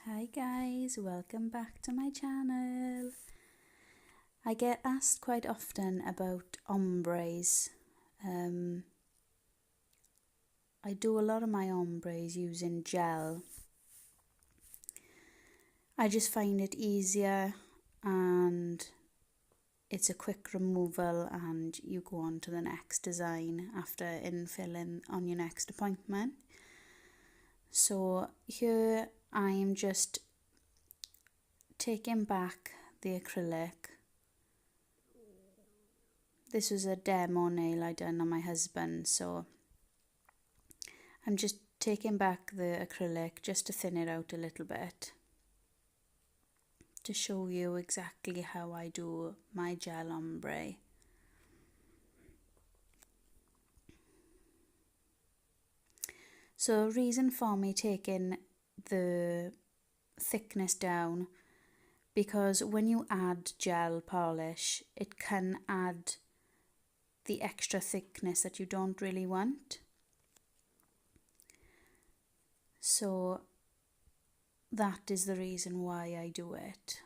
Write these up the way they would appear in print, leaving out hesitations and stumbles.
Hi guys, welcome back to my channel. I get asked quite often about ombres. I do a lot of my ombres using gel. I just find it easier and it's a quick removal and you go on to the next design after infilling on your next appointment. So here I am just taking back the acrylic. This was a demo nail I done on my husband, so I'm just taking back the acrylic just to thin it out a little bit to show you exactly how I do my gel ombre. So reason for me taking the thickness down, because when you add gel polish it can add the extra thickness that you don't really want. So that is the reason why I do it.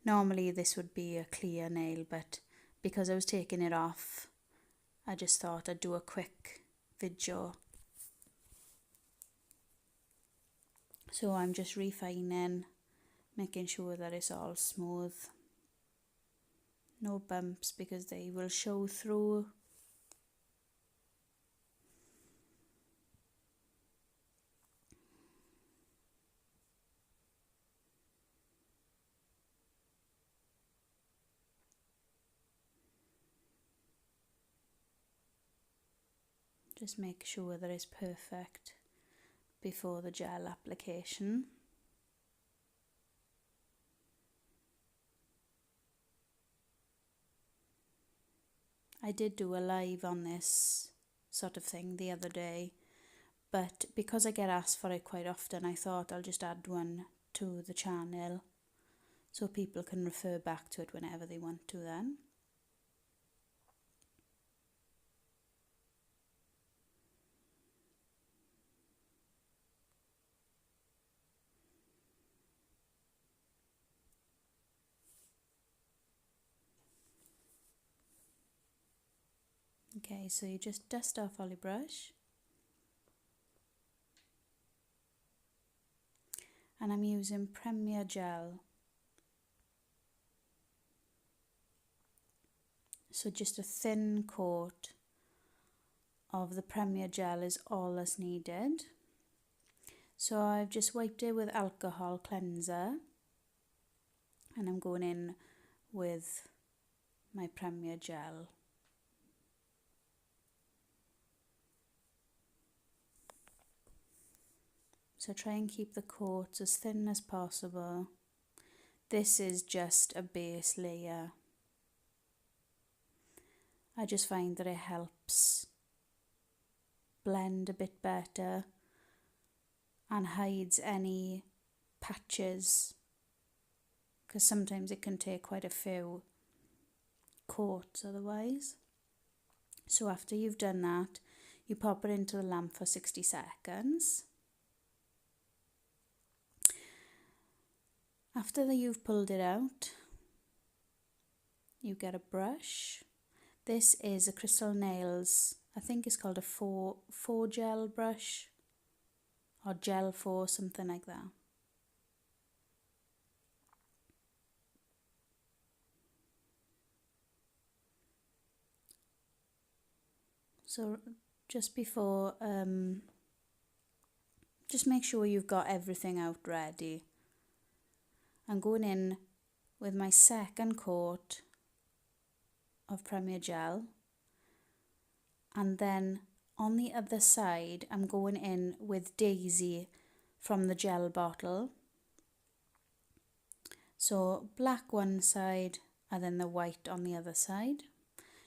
Normally this would be a clear nail, but because I was taking it off, I just thought I'd do a quick video. So I'm just refining, making sure that it's all smooth. No bumps because they will show through. Just make sure that it's perfect before the gel application. I did do a live on this sort of thing the other day, but because I get asked for it quite often, I thought I'll just add one to the channel so people can refer back to it whenever they want to then. Okay, so you just dust off all your brush. And I'm using Premier Gel. So just a thin coat of the Premier Gel is all that's needed. So I've just wiped it with alcohol cleanser. And I'm going in with my Premier Gel. So try and keep the coat as thin as possible. This is just a base layer. I just find that it helps blend a bit better and hides any patches, because sometimes it can take quite a few coats otherwise. So after you've done that, you pop it into the lamp for 60 seconds. After you've pulled it out, you get a brush. This is a Crystal Nails, I think it's called a 4 gel brush, or gel 4, something like that. So just before, just make sure you've got everything out ready. I'm going in with my second coat of Premier Gel, and then on the other side I'm going in with Daisy from the gel bottle. So black one side and then the white on the other side,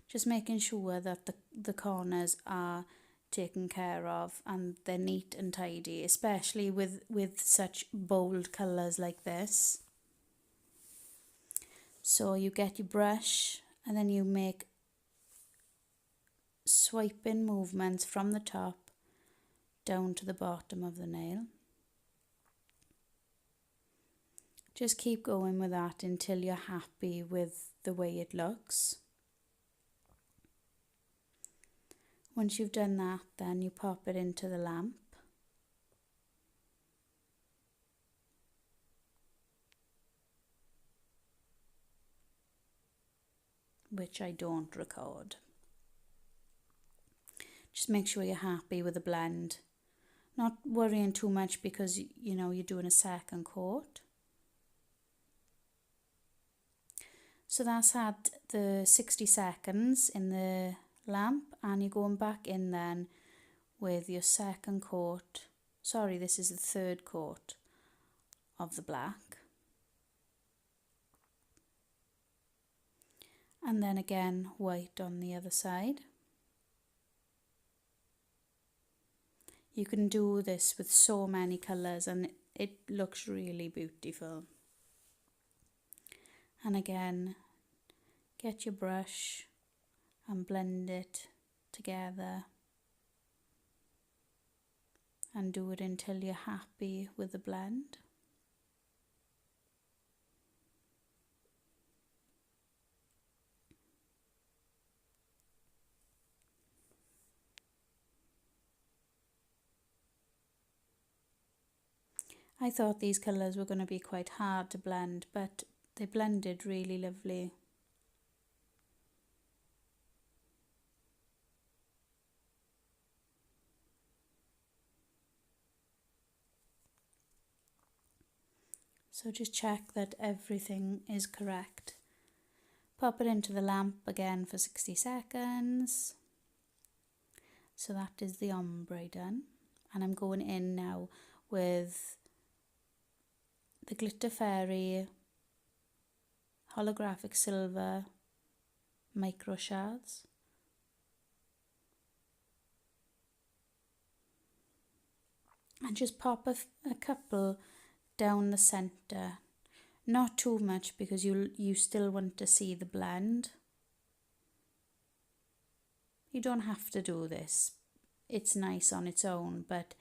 just making sure that the corners are taken care of and they're neat and tidy, especially with such bold colours like this. So you get your brush and then you make swiping movements from the top down to the bottom of the nail. Just keep going with that until you're happy with the way it looks. Once you've done that, then you pop it into the lamp. Which I don't record. Just make sure you're happy with the blend. Not worrying too much because, you know, you're doing a second coat. So that's had the 60 seconds in the lamp, and you're going back in then with your second coat. Sorry, this is the third coat of the black. And then again, white on the other side. You can do this with so many colours and it looks really beautiful. And again, get your brush and blend it together. And do it until you're happy with the blend. I thought these colours were going to be quite hard to blend, but they blended really lovely. So just check that everything is correct. Pop it into the lamp again for 60 seconds. So that is the ombre done. And I'm going in now with the Glitter Fairy Holographic Silver Micro Shards. And just pop a couple down the centre. Not too much because you still want to see the blend. You don't have to do this. It's nice on its own, but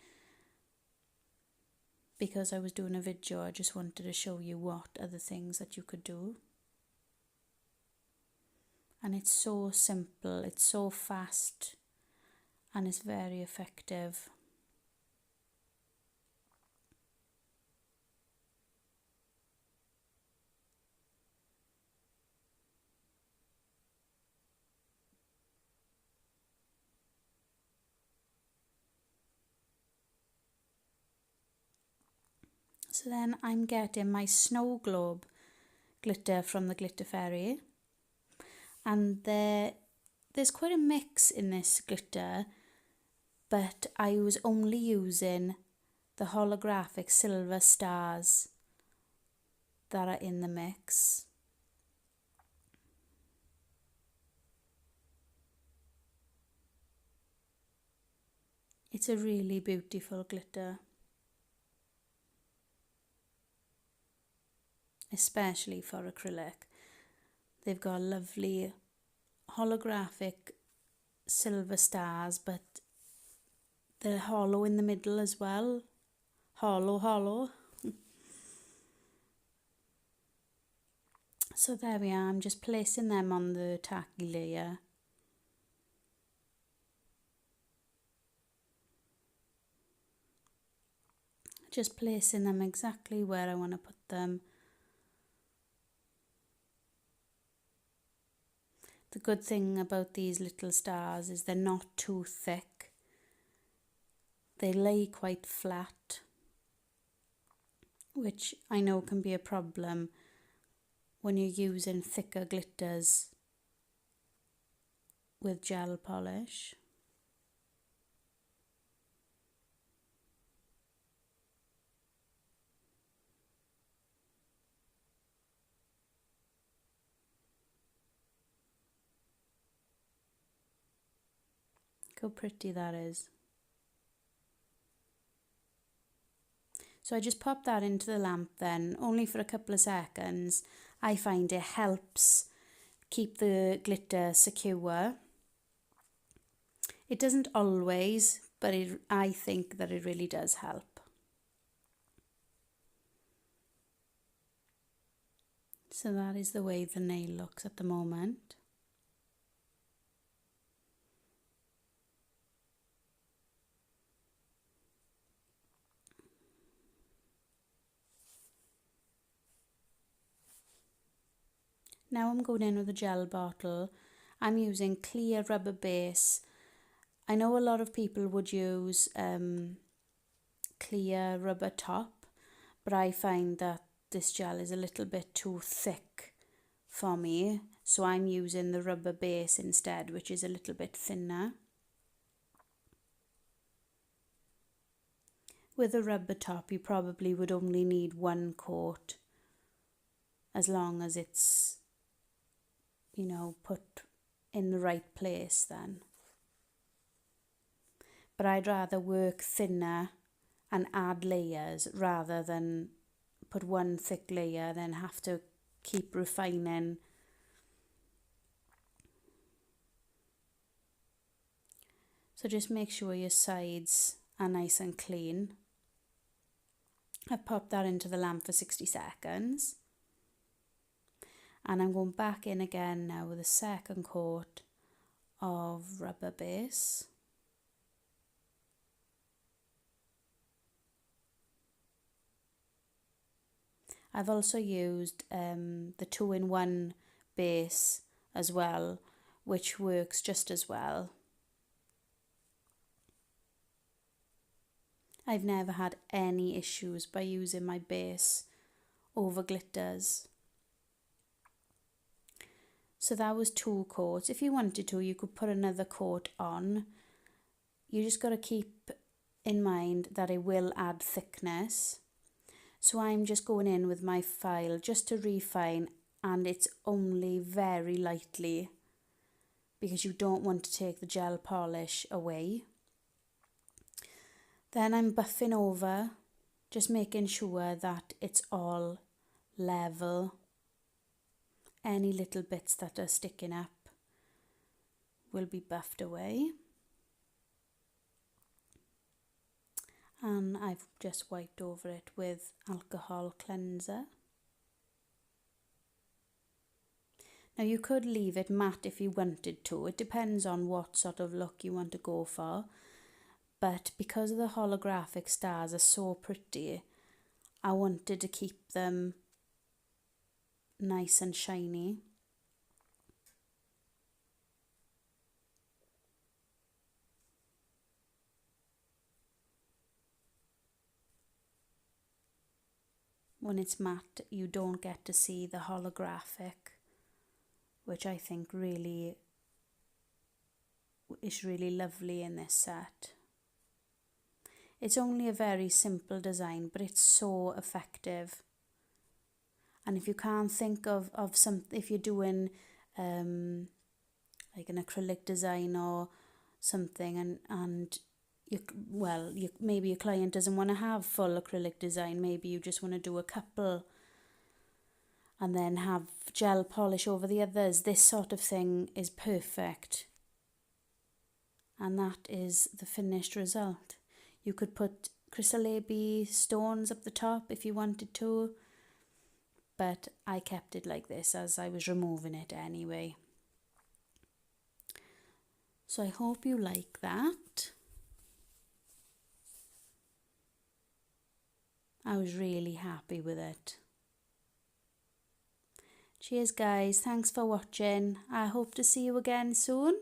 because I was doing a video, I just wanted to show you what other things that you could do. And it's so simple, it's so fast, and it's very effective. So then I'm getting my snow globe glitter from the Glitter Fairy. And there's quite a mix in this glitter, but I was only using the holographic silver stars that are in the mix. It's a really beautiful glitter. Especially for acrylic. They've got lovely holographic silver stars, but they're hollow in the middle as well. Hollow. So there we are, I'm just placing them on the tacky layer. Just placing them exactly where I want to put them. The good thing about these little stars is they're not too thick. They lay quite flat, which I know can be a problem when you're using thicker glitters with gel polish. Look how pretty that is. So I just pop that into the lamp then, only for a couple of seconds. I find it helps keep the glitter secure. It doesn't always, but I think that it really does help. So that is the way the nail looks at the moment. Now I'm going in with a gel bottle. I'm using clear rubber base. I know a lot of people would use clear rubber top, but I find that this gel is a little bit too thick for me, so I'm using the rubber base instead, which is a little bit thinner. With a rubber top, you probably would only need one coat, as long as it's, you know, put in the right place then. But I'd rather work thinner and add layers rather than put one thick layer, then have to keep refining. So just make sure your sides are nice and clean. I've popped that into the lamp for 60 seconds. And I'm going back in again now with a second coat of rubber base. I've also used the 2-in-1 base as well, which works just as well. I've never had any issues by using my base over glitters. So that was 2 coats. If you wanted to, you could put another coat on. You just got to keep in mind that it will add thickness. So I'm just going in with my file just to refine, and it's only very lightly because you don't want to take the gel polish away. Then I'm buffing over, just making sure that it's all level. Any little bits that are sticking up will be buffed away. And I've just wiped over it with alcohol cleanser. Now you could leave it matte if you wanted to. It depends on what sort of look you want to go for. But because the holographic stars are so pretty, I wanted to keep them nice and shiny. When it's matte, you don't get to see the holographic, which I think really is really lovely in this set. It's only a very simple design, but it's so effective. And if you can't think of some, if you're doing like an acrylic design or something, and maybe your client doesn't want to have full acrylic design, maybe you just want to do a couple and then have gel polish over the others, this sort of thing is perfect. And that is the finished result. You could put chrysolite stones up the top if you wanted to, but I kept it like this as I was removing it anyway. So I hope you like that. I was really happy with it. Cheers guys, thanks for watching. I hope to see you again soon.